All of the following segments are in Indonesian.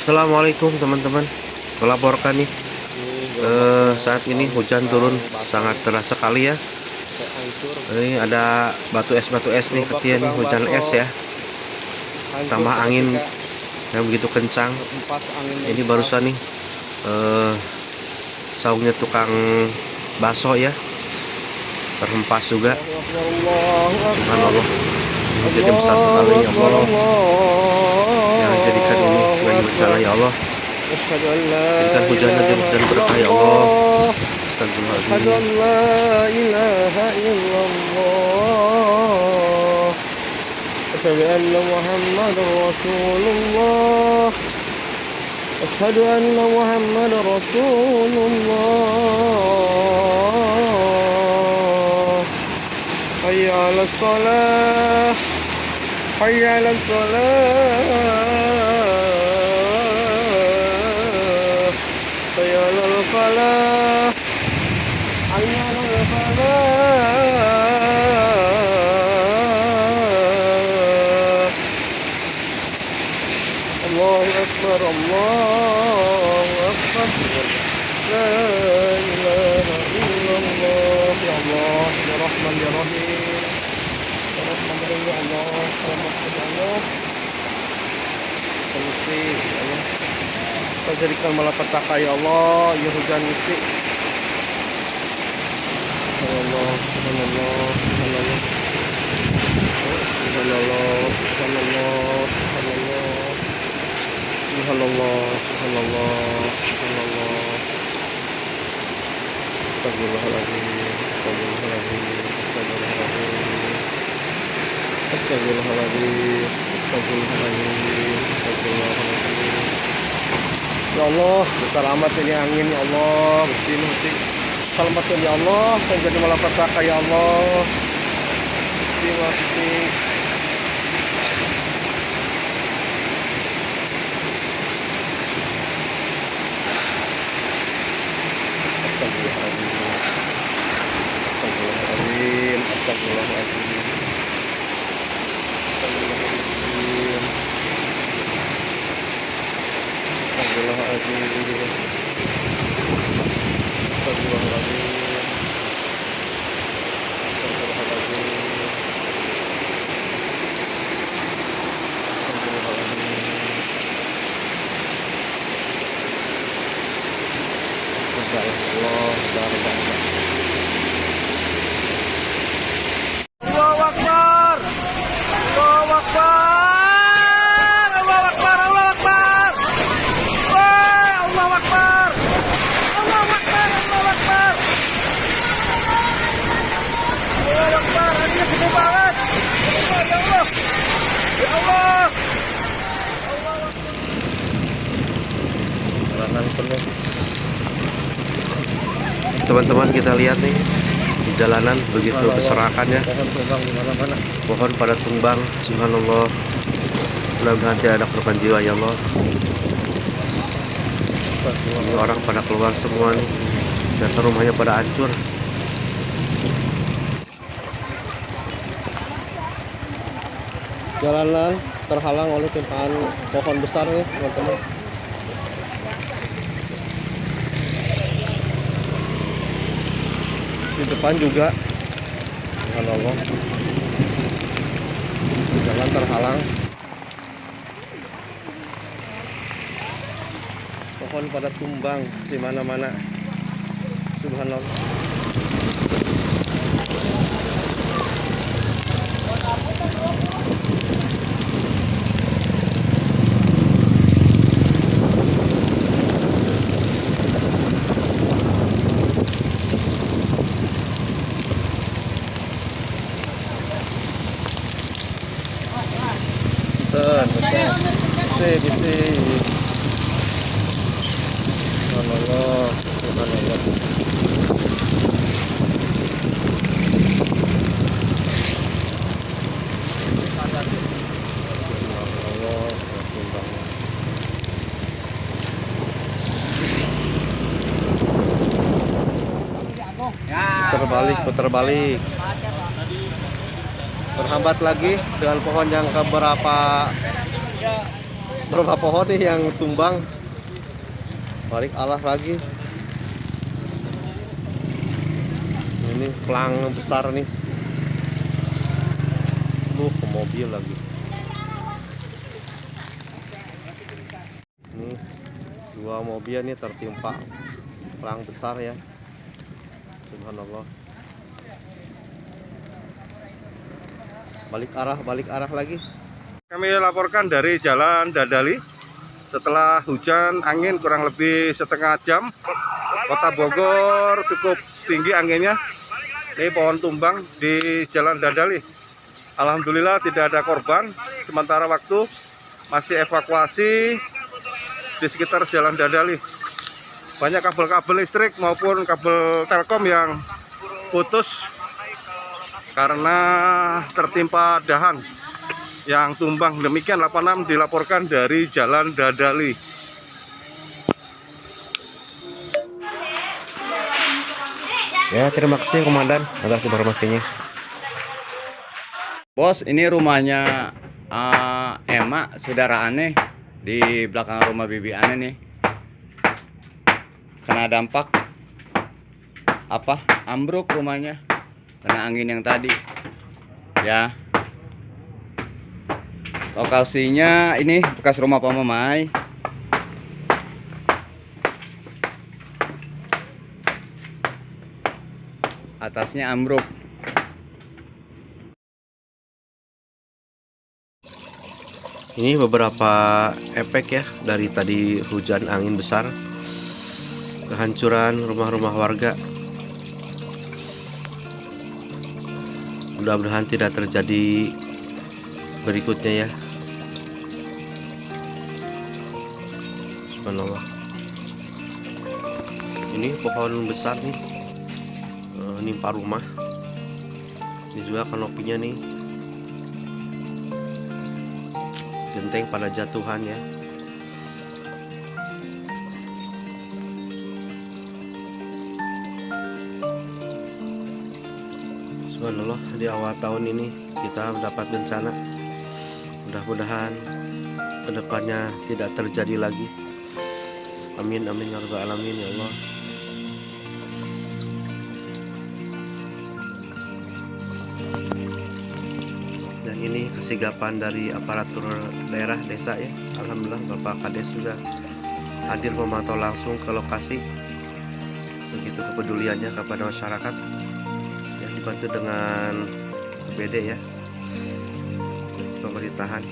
Assalamualaikum teman-teman. Melaporkan nih saat ini hujan turun sangat deras sekali ya. Ini ada batu es nih kecil nih, hujan es ya. Tambah angin yang begitu kencang. Ini barusan nih saungnya tukang bakso ya, terhempas juga. Subhanallah, jadi besar sekali ya Allah. Yang jadikan ini sebagai bencana ya Allah. Jadikan hujannya jadi hujan berkah ya Allah. Astagfirullahaladzim. أشهد أن محمد رسول الله أشهد أن محمد رسول الله حي على الصلاة حي على الصلاة حي على الفلاح حي على الفلاح الله أكبر الله أكبر لا إله إلا الله يا الله يا رحمن يا رحيم يا رحمن يا الله يا رحمن يا الله Mesti ya Allah kita jadikan malapetaka ya Allah ya hujan mesti Allah subhanallah subhanallah subhanallah subhanallah subhanallah Subhanallah, subhanallah, subhanallah. Astagfirullahaladzim, astagfirullahaladzim, astagfirullahaladzim. Astagfirullahaladzim, astagfirullahaladzim, astagfirullahaladzim. Ya Allah, besar amat ini angin ya Allah. Mesti selamatkan ya Allah, dan jadi malapetaka ya Allah. Mesti. Astagfirullahaladzim, astagfirullahaladzim, astagfirullahaladzim, Allahu Akbar, Allahu Akbar, Allahu Akbar, Allahu Akbar, Allahu Akbar, Allahu Akbar, Allahu Akbar, Allahu Akbar, ini gede banget, ya Allah, ya Allah, Jalanan penuh. Teman-teman, kita lihat nih di jalanan begitu berserakan ya. Pohon pada tumbang. Subhanallah. Mudah-mudahan tidak ada korban jiwa ya Allah. Ini orang pada keluar semua nih. Dan rumahnya pada hancur. jalanan terhalang oleh tumpahan pohon besar nih teman-teman. Di depan juga subhanallah jalan terhalang, pohon pada tumbang di mana-mana subhanallah. Bisa. Subhanallah, subhanallah. Putar balik. Terhambat lagi dengan pohon yang keberapa Berapa pohon nih yang tumbang? Balik arah lagi. Ini pelang besar nih. Ke mobil lagi. Ini dua mobil nih tertimpa pelang besar ya. Subhanallah. Balik arah lagi. Kami laporkan dari Jalan Dadali. Setelah hujan angin kurang lebih setengah jam, Kota Bogor cukup tinggi anginnya. Ini pohon tumbang di Jalan Dadali. Alhamdulillah tidak ada korban. Sementara waktu masih evakuasi di sekitar Jalan Dadali. Banyak kabel-kabel listrik maupun kabel telkom yang putus karena tertimpa dahan yang tumbang. Demikian 86 dilaporkan dari Jalan Dadali. Ya, terima kasih Komandan atas informasinya. Bos, ini rumahnya Emak, saudara Aneh, di belakang rumah Bibi Aneh nih. Kena dampak ambruk rumahnya, kena angin yang tadi. Ya. Lokasinya ini bekas rumah Pak Mamai. Atasnya ambruk. Ini beberapa efek ya dari tadi hujan angin besar, kehancuran rumah-rumah warga. Mudah-mudahan tidak terjadi berikutnya ya. Subhanallah. Ini pohon besar nih, nimpa rumah. Ini juga kanopinya nih, genteng pada jatuhan ya. Subhanallah, di awal tahun ini kita mendapat bencana. Mudah-mudahan kedepannya tidak terjadi lagi. Amin amin ya rabbal alamin ya Allah. Dan ini kesigapan dari aparatur daerah desa ya. Alhamdulillah Bapak Kades juga hadir memantau langsung ke lokasi. Begitu kepeduliannya kepada masyarakat. Ya, dibantu dengan BD ya, pemerintahan.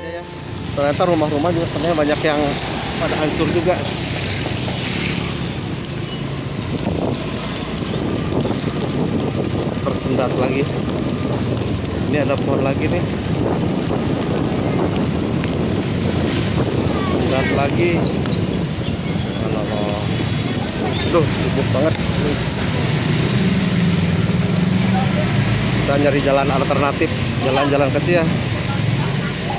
Ya. Ternyata rumah-rumah juga ternyata banyak yang pada hancur juga. Tersendat lagi. Ini ada pohon lagi nih. Tersendat lagi. Allah. Duh, sibuk banget. Kita nyari jalan alternatif, jalan-jalan kecil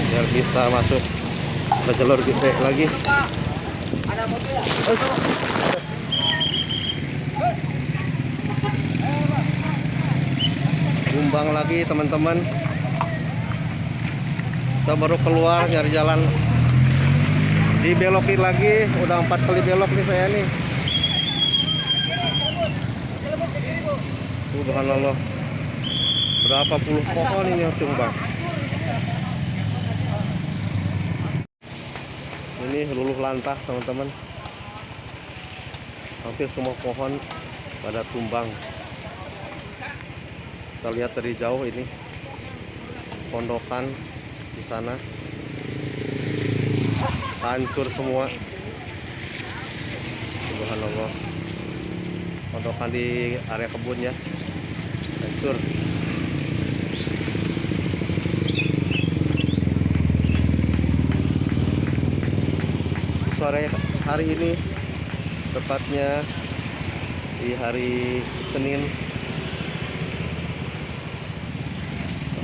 biar bisa masuk ke jalur gede lagi. Tumbang lagi teman-teman. Kita baru keluar nyari jalan, dibelokin lagi. Udah 4 kali belok nih saya nih. Subhanallah, berapa puluh pohon ini yang tumbang. Ini luluh lantah teman-teman, hampir semua pohon pada tumbang. Kita lihat dari jauh ini pondokan di sana hancur semua. Subhanallah, pondokan di area kebun ya hancur. Sore hari ini, tepatnya di di hari Senin.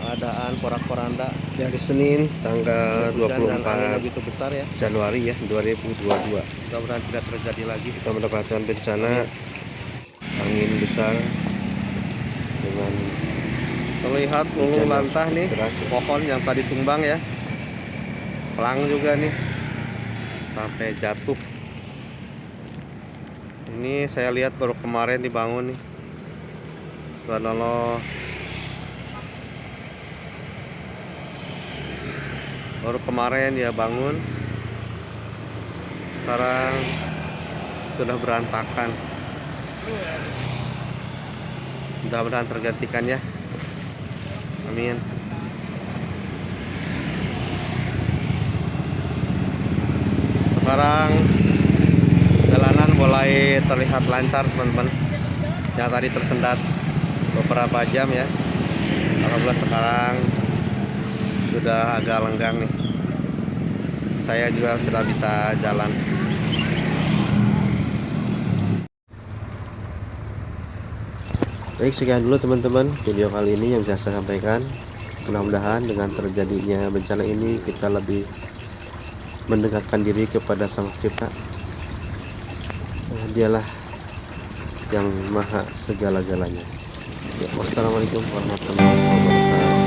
Keadaan porak-poranda Ya, hari Senin tanggal hujan dan angin 24 begitu besar ya. Januari ya 2022. Mudah-mudahan tidak terjadi lagi. Kita mendapatkan bencana angin besar dengan Terlihat luluh lantah nih deras. pohon yang tadi tumbang ya. Pelang juga nih sampai jatuh. Ini saya lihat baru kemarin dibangun nih. Subhanallah. Baru kemarin ya bangun. Sekarang sudah berantakan. Mudah-mudahan tergantikan ya. Amin. Sekarang jalanan mulai terlihat lancar teman-teman. Yang tadi tersendat beberapa jam ya. Alhamdulillah sekarang sudah agak lenggang nih. Saya juga sudah bisa jalan. Baik, sekian dulu teman-teman video kali ini yang bisa saya sampaikan. Mudah-mudahan dengan terjadinya bencana ini kita lebih mendekatkan diri kepada Sang Pencipta. Dialah yang maha segala-galanya. Ya, wassalamualaikum warahmatullahi wabarakatuh.